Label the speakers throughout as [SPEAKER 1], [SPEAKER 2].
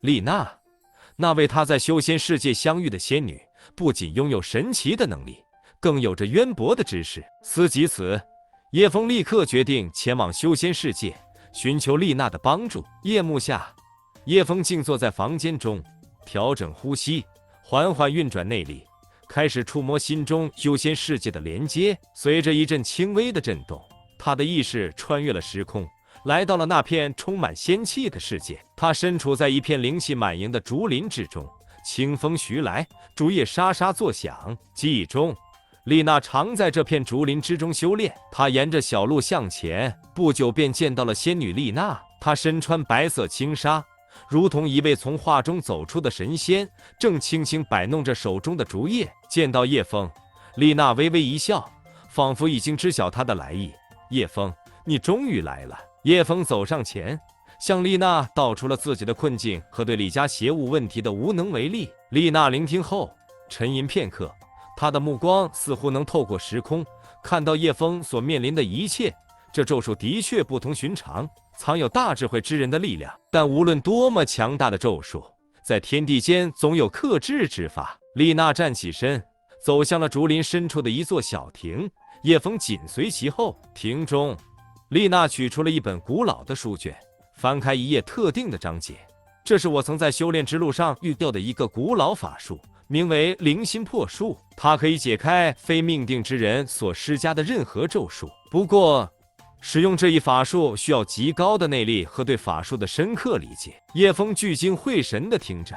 [SPEAKER 1] 丽娜，那位他在修仙世界相遇的仙女，不仅拥有神奇的能力，更有着渊博的知识。思及此，叶枫立刻决定前往修仙世界，寻求丽娜的帮助。夜幕下，叶枫静坐在房间中，调整呼吸，缓缓运转内力，开始触摸心中修仙世界的连接。随着一阵轻微的震动，他的意识穿越了时空，来到了那片充满仙气的世界。他身处在一片灵气满盈的竹林之中，清风徐来，竹叶沙沙作响。记忆中，丽娜常在这片竹林之中修炼。她沿着小路向前，不久便见到了仙女丽娜。她身穿白色轻纱，如同一位从画中走出的神仙，正轻轻摆弄着手中的竹叶。见到叶枫，丽娜微微一笑，仿佛已经知晓他的来意。叶枫，你终于来了。叶枫走上前，向丽娜道出了自己的困境和对李家邪物问题的无能为力。丽娜聆听后，沉吟片刻，她的目光似乎能透过时空，看到叶枫所面临的一切。这咒术的确不同寻常，藏有大智慧之人的力量。但无论多么强大的咒术，在天地间总有克制之法。丽娜站起身，走向了竹林深处的一座小亭，叶枫紧随其后。亭中，丽娜取出了一本古老的书卷，翻开一页特定的章节。这是我曾在修炼之路上遇到的一个古老法术，名为灵心破术。它可以解开非命定之人所施加的任何咒术。不过，使用这一法术需要极高的内力和对法术的深刻理解。叶枫聚精会神地听着，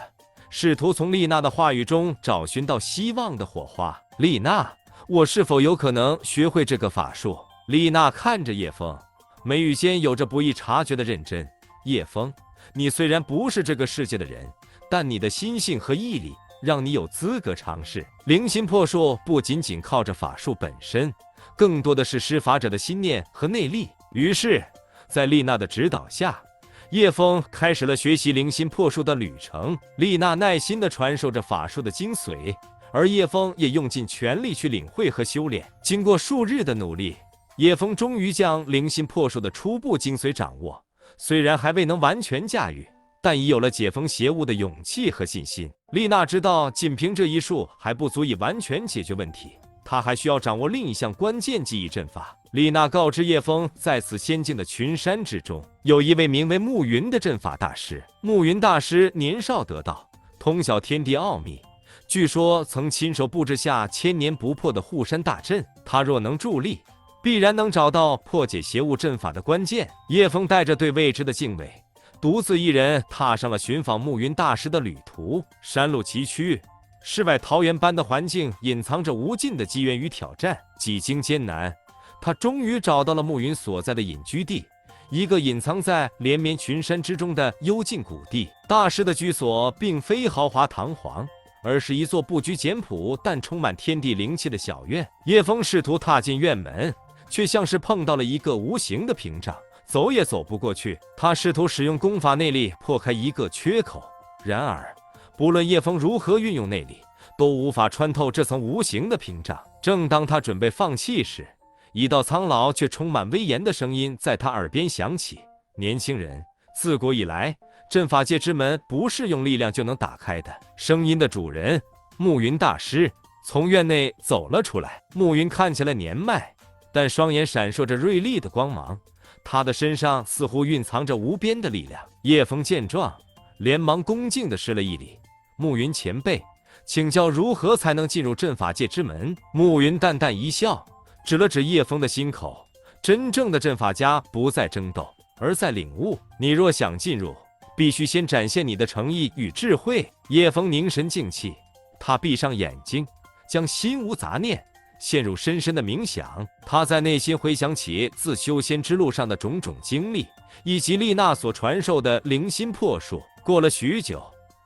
[SPEAKER 1] 试图从丽娜的话语中找寻到希望的火花。丽娜，我是否有可能学会这个法术？丽娜看着叶枫，眉宇间有着不易察觉的认真。叶枫，你虽然不是这个世界的人，但你的心性和毅力让你有资格尝试。灵心破术不仅仅靠着法术本身，更多的是施法者的心念和内力。于是，在丽娜的指导下，叶枫开始了学习灵心破术的旅程。丽娜耐心地传授着法术的精髓，而叶枫也用尽全力去领会和修炼。经过数日的努力，叶枫终于将灵心破术的初步精髓掌握。虽然还未能完全驾驭，但已有了解封邪物的勇气和信心。丽娜知道，仅凭这一术还不足以完全解决问题，她还需要掌握另一项关键记忆阵法。丽娜告知叶枫，在此仙境的群山之中，有一位名为暮云的阵法大师。暮云大师年少得道，通晓天地奥秘，据说曾亲手布置下千年不破的护山大阵。他若能助力，必然能找到破解邪物阵法的关键。叶枫带着对未知的敬畏，独自一人踏上了寻访暮云大师的旅途。山路崎岖，世外桃源般的环境隐藏着无尽的机缘与挑战。几经艰难，他终于找到了暮云所在的隐居地，一个隐藏在连绵群山之中的幽静谷地。大师的居所并非豪华堂皇，而是一座布局简朴但充满天地灵气的小院。叶枫试图踏进院门，却像是碰到了一个无形的屏障，走也走不过去。他试图使用功法内力破开一个缺口，然而不论叶枫如何运用内力，都无法穿透这层无形的屏障。正当他准备放弃时，一道苍老却充满威严的声音在他耳边响起：年轻人，自古以来，阵法界之门不是用力量就能打开的。声音的主人暮云大师从院内走了出来。暮云看起来年迈，但双眼闪烁着锐利的光芒，他的身上似乎蕴藏着无边的力量。叶枫见状，连忙恭敬地施了一礼：暮云前辈，请教如何才能进入阵法界之门？暮云淡淡一笑，指了指叶枫的心口：真正的阵法家不在争斗，而在领悟。你若想进入，必须先展现你的诚意与智慧。叶枫凝神静气，他闭上眼睛，将心无杂念陷入深深的冥想。他在内心回想起自修仙之路上的种种经历，以及丽娜所传授的灵心破术。过了许久，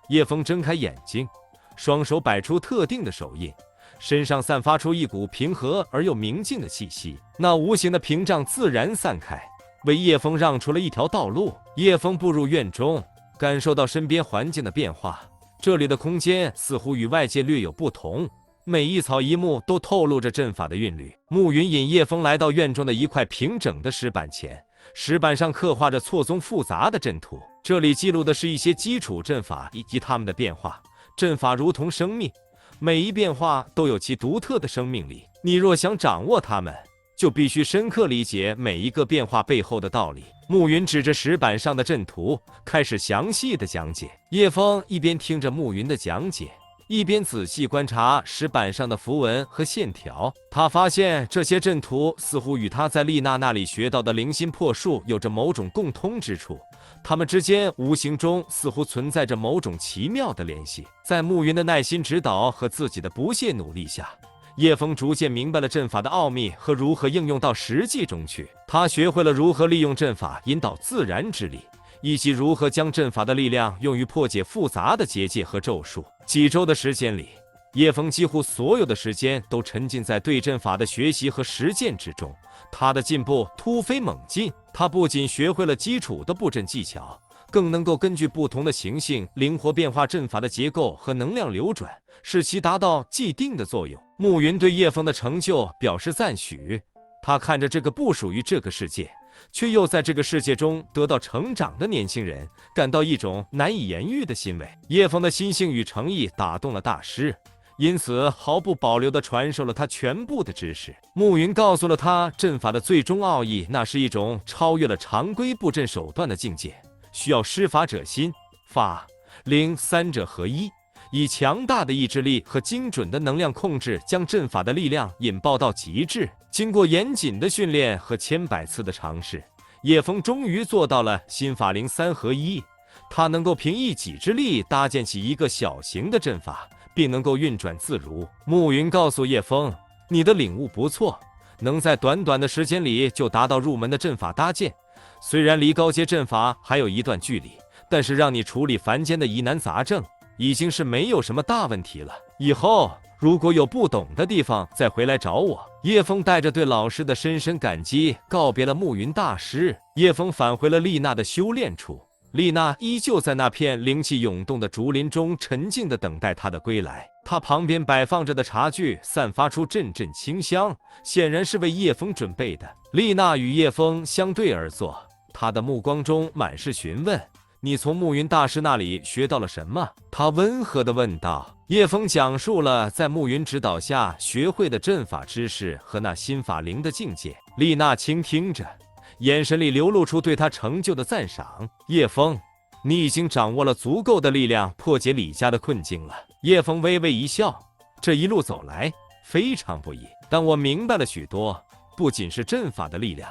[SPEAKER 1] 叶枫睁开眼睛，双手摆出特定的手印，身上散发出一股平和而又明净的气息。那无形的屏障自然散开，为叶枫让出了一条道路。叶枫步入院中，感受到身边环境的变化。这里的空间似乎与外界略有不同，每一草一木都透露着阵法的韵律。暮云引叶枫来到院中的一块平整的石板前，石板上刻画着错综复杂的阵图。这里记录的是一些基础阵法以及它们的变化。阵法如同生命，每一变化都有其独特的生命力。你若想掌握它们，就必须深刻理解每一个变化背后的道理。暮云指着石板上的阵图，开始详细的讲解。叶枫一边听着暮云的讲解，一边仔细观察石板上的符文和线条。他发现这些阵图似乎与他在丽娜那里学到的灵心魄术有着某种共通之处，他们之间无形中似乎存在着某种奇妙的联系。在暮云的耐心指导和自己的不懈努力下，叶枫逐渐明白了阵法的奥秘和如何应用到实际中去。他学会了如何利用阵法引导自然之力，以及如何将阵法的力量用于破解复杂的结界和咒术。几周的时间里，叶枫几乎所有的时间都沉浸在对阵法的学习和实践之中。他的进步突飞猛进，他不仅学会了基础的布阵技巧，更能够根据不同的形性灵活变化阵法的结构和能量流转，使其达到既定的作用。暮云对叶枫的成就表示赞许，他看着这个不属于这个世界，却又在这个世界中得到成长的年轻人，感到一种难以言喻的欣慰。叶枫的心性与诚意打动了大师，因此毫不保留地传授了他全部的知识。暮云告诉了他阵法的最终奥义，那是一种超越了常规布阵手段的境界，需要施法者心、法、灵三者合一，以强大的意志力和精准的能量控制，将阵法的力量引爆到极致。经过严谨的训练和千百次的尝试，叶枫终于做到了心法灵三合一。他能够凭一己之力搭建起一个小型的阵法，并能够运转自如。暮云告诉叶枫，你的领悟不错，能在短短的时间里就达到入门的阵法搭建。虽然离高阶阵法还有一段距离，但是让你处理凡间的疑难杂症已经是没有什么大问题了。以后如果有不懂的地方，再回来找我。叶枫带着对老师的深深感激，告别了暮云大师。叶枫返回了丽娜的修炼处，丽娜依旧在那片灵气涌动的竹林中沉静地等待他的归来。她旁边摆放着的茶具散发出阵阵清香，显然是为叶枫准备的。丽娜与叶枫相对而坐，她的目光中满是询问。你从暮云大师那里学到了什么？他温和地问道。叶枫讲述了在暮云指导下学会的阵法知识和那心法灵的境界。丽娜倾听着，眼神里流露出对他成就的赞赏。叶枫，你已经掌握了足够的力量破解李家的困境了。叶枫微微一笑，这一路走来非常不易，但我明白了许多，不仅是阵法的力量，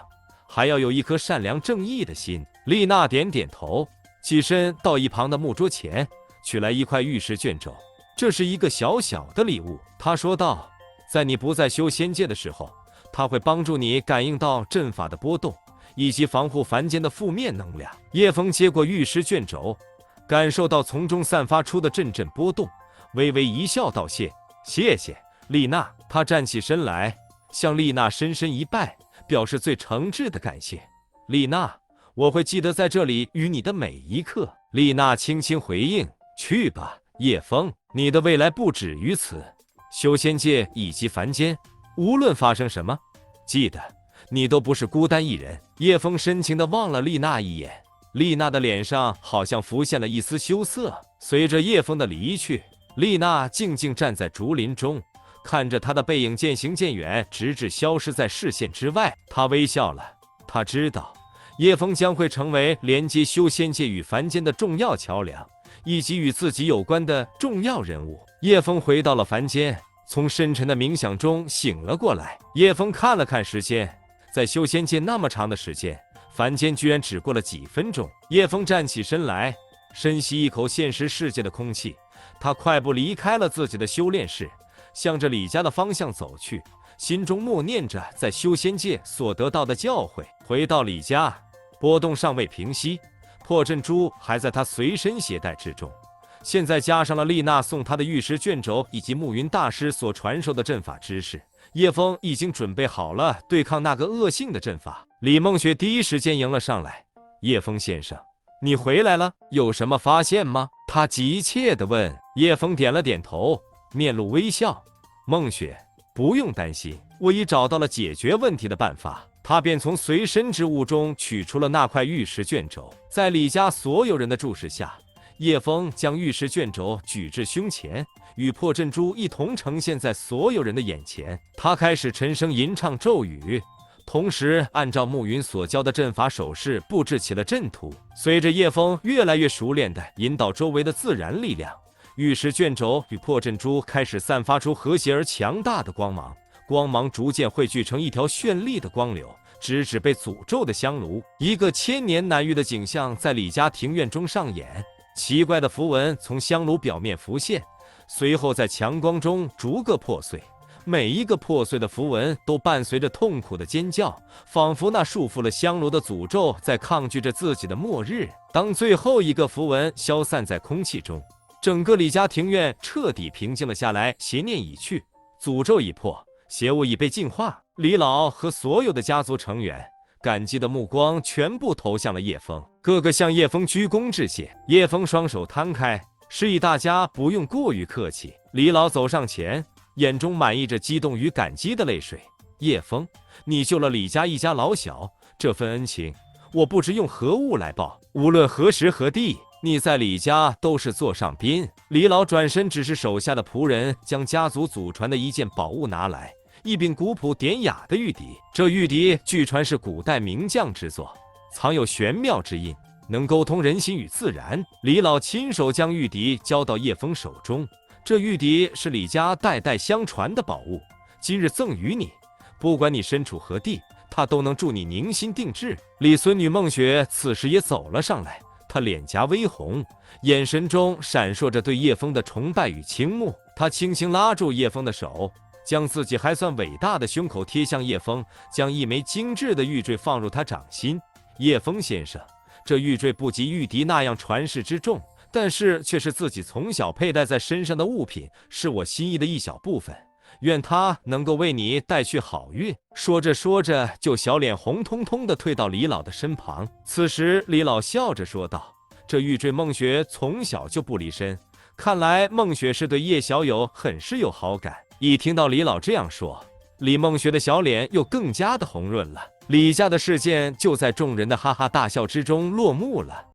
[SPEAKER 1] 还要有一颗善良正义的心。丽娜点点头，起身到一旁的木桌前，取来一块玉石卷轴。这是一个小小的礼物，她说道，在你不再修仙界的时候，它会帮助你感应到阵法的波动，以及防护凡间的负面能量。叶枫接过玉石卷轴，感受到从中散发出的阵阵波动，微微一笑道谢谢，丽娜。他站起身来，向丽娜深深一拜，表示最诚挚的感谢。丽娜，我会记得在这里与你的每一刻。丽娜轻轻回应，去吧，叶枫，你的未来不止于此。修仙界以及凡间，无论发生什么，记得你都不是孤单一人。叶枫深情地望了丽娜一眼，丽娜的脸上好像浮现了一丝羞涩。随着叶枫的离去，丽娜静静站在竹林中，看着他的背影渐行渐远，直至消失在视线之外。她微笑了，她知道叶枫将会成为连接修仙界与凡间的重要桥梁，以及与自己有关的重要人物。叶枫回到了凡间，从深沉的冥想中醒了过来。叶枫看了看时间，在修仙界那么长的时间，凡间居然只过了几分钟。叶枫站起身来，深吸一口现实世界的空气，他快步离开了自己的修炼室，向着李家的方向走去，心中默念着在修仙界所得到的教诲。回到李家，波动尚未平息，破阵珠还在他随身携带之中，现在加上了丽娜送他的玉石卷轴以及暮云大师所传授的阵法知识，叶枫已经准备好了对抗那个恶性的阵法。李梦雪第一时间迎了上来，叶枫先生，你回来了，有什么发现吗？他急切地问。叶枫点了点头，面露微笑。梦雪，不用担心，我已找到了解决问题的办法。他便从随身之物中取出了那块玉石卷轴，在李家所有人的注视下，叶枫将玉石卷轴举至胸前，与破阵珠一同呈现在所有人的眼前。他开始沉声吟唱咒语，同时按照暮云所教的阵法手势布置起了阵图。随着叶枫越来越熟练地引导周围的自然力量，玉石卷轴与破阵珠开始散发出和谐而强大的光芒，光芒逐渐汇聚成一条绚丽的光流，直指被诅咒的香炉。一个千年难遇的景象在李家庭院中上演，奇怪的符文从香炉表面浮现，随后在强光中逐个破碎。每一个破碎的符文都伴随着痛苦的尖叫，仿佛那束缚了香炉的诅咒在抗拒着自己的末日。当最后一个符文消散在空气中，整个李家庭院彻底平静了下来，邪念已去，诅咒已破，邪物已被净化。李老和所有的家族成员感激的目光全部投向了叶枫，个个向叶枫鞠躬致谢。叶枫双手摊开，示意大家不用过于客气。李老走上前，眼中满溢着激动与感激的泪水。叶枫，你救了李家一家老小，这份恩情我不知用何物来报。无论何时何地，你在李家都是座上宾。李老转身指示手下的仆人将家族祖传的一件宝物拿来，一柄古朴典雅的玉笛。这玉笛据传是古代名将之作，藏有玄妙之音，能沟通人心与自然。李老亲手将玉笛交到叶枫手中，这玉笛是李家代代相传的宝物，今日赠予你，不管你身处何地，它都能助你宁心定志。李孙女孟雪此时也走了上来，她脸颊微红，眼神中闪烁着对叶枫的崇拜与倾慕。她轻轻拉住叶枫的手，将自己还算伟大的胸口贴向叶枫，将一枚精致的玉坠放入他掌心。叶枫先生，这玉坠不及玉笛那样传世之重，但是却是自己从小佩戴在身上的物品，是我心意的一小部分，愿它能够为你带去好运。说着说着，就小脸红彤彤地退到李老的身旁。此时李老笑着说道，这玉坠孟雪从小就不离身，看来孟雪是对叶小友很是有好感。一听到李老这样说，李梦雪的小脸又更加的红润了。李家的事件就在众人的哈哈大笑之中落幕了。